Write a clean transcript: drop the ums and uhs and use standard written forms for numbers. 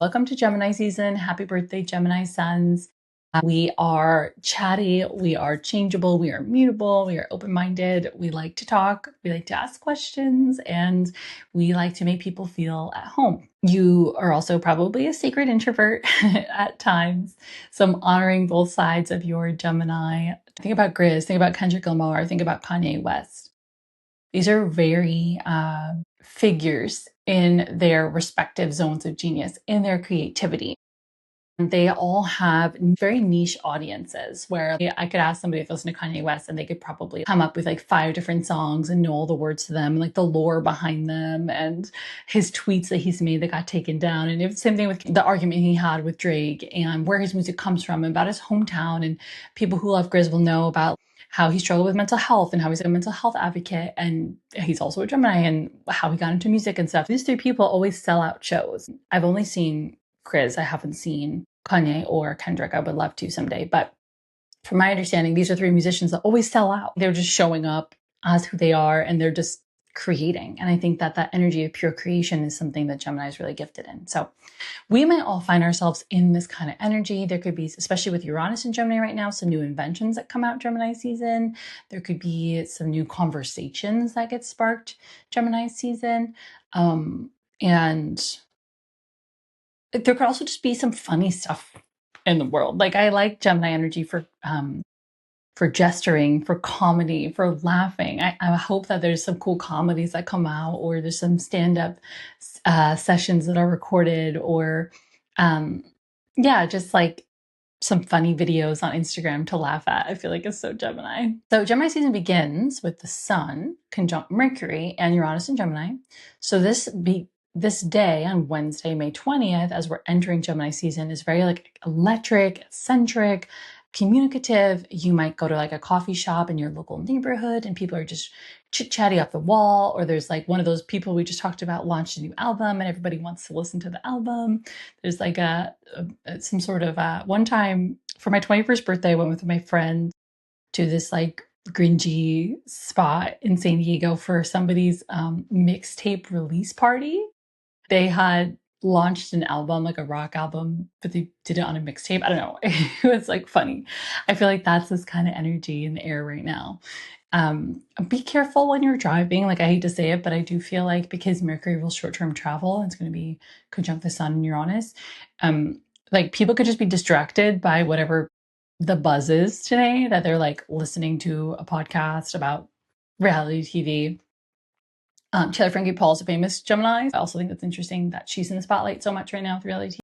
Welcome to Gemini season. Happy birthday, Gemini sons. We are chatty, we are changeable, we are mutable, we are open-minded, we like to talk, we like to ask questions, and we like to make people feel at home. You are also probably a sacred introvert at times, so I'm honoring both sides of your Gemini. Think about Grizz, think about Kendrick Lamar, think about Kanye West. These are very figures in their respective zones of genius, in their creativity. They all have very niche audiences where I could ask somebody if they listen to Kanye West and they could probably come up with like 5 different songs and know all the words to them and like the lore behind them and his tweets that he's made that got taken down. And it's the same thing with the argument he had with Drake and where his music comes from and about his hometown. And people who love Grizz will know about how he struggled with mental health and how he's a mental health advocate. And he's also a Gemini and how he got into music and stuff. These 3 people always sell out shows. I've only seen Grizz. I haven't seen Kanye or Kendrick. I would love to someday. But from my understanding, these are 3 musicians that always sell out. They're just showing up as who they are and they're just creating. And I think that that energy of pure creation is something that Gemini is really gifted in. So we might all find ourselves in this kind of energy. There could be, especially with Uranus and Gemini right now, some new inventions that come out Gemini season. There could be some new conversations that get sparked Gemini season. And there could also just be some funny stuff in the world. Like I like Gemini energy for gesturing, for comedy, for laughing. I hope that there's some cool comedies that come out, or there's some stand-up sessions that are recorded, or just like some funny videos on Instagram to laugh at. I feel like it's so Gemini. So Gemini season begins with the Sun conjunct Mercury and Uranus in Gemini. So this day on Wednesday, May 20th, as we're entering Gemini season, is very like electric, eccentric, communicative. You might go to like a coffee shop in your local neighborhood and people are just chit-chatty off the wall, or there's like one of those people we just talked about launched a new album and everybody wants to listen to the album. There's like some sort of one time for my 21st birthday, I went with my friend to this like gringy spot in San Diego for somebody's mixtape release party. They had launched an album, like a rock album, but they did it on a mixtape. I don't know. It was like funny. I feel like that's this kind of energy in the air right now. Be careful when you're driving. Like I hate to say it, but I do feel like because Mercury rules short-term travel, it's going to be conjunct the Sun and Uranus. Like people could just be distracted by whatever the buzz is today, that they're like listening to a podcast about reality TV. Taylor Frankie Paul is a famous Gemini. I also think that's interesting that she's in the spotlight so much right now with reality TV.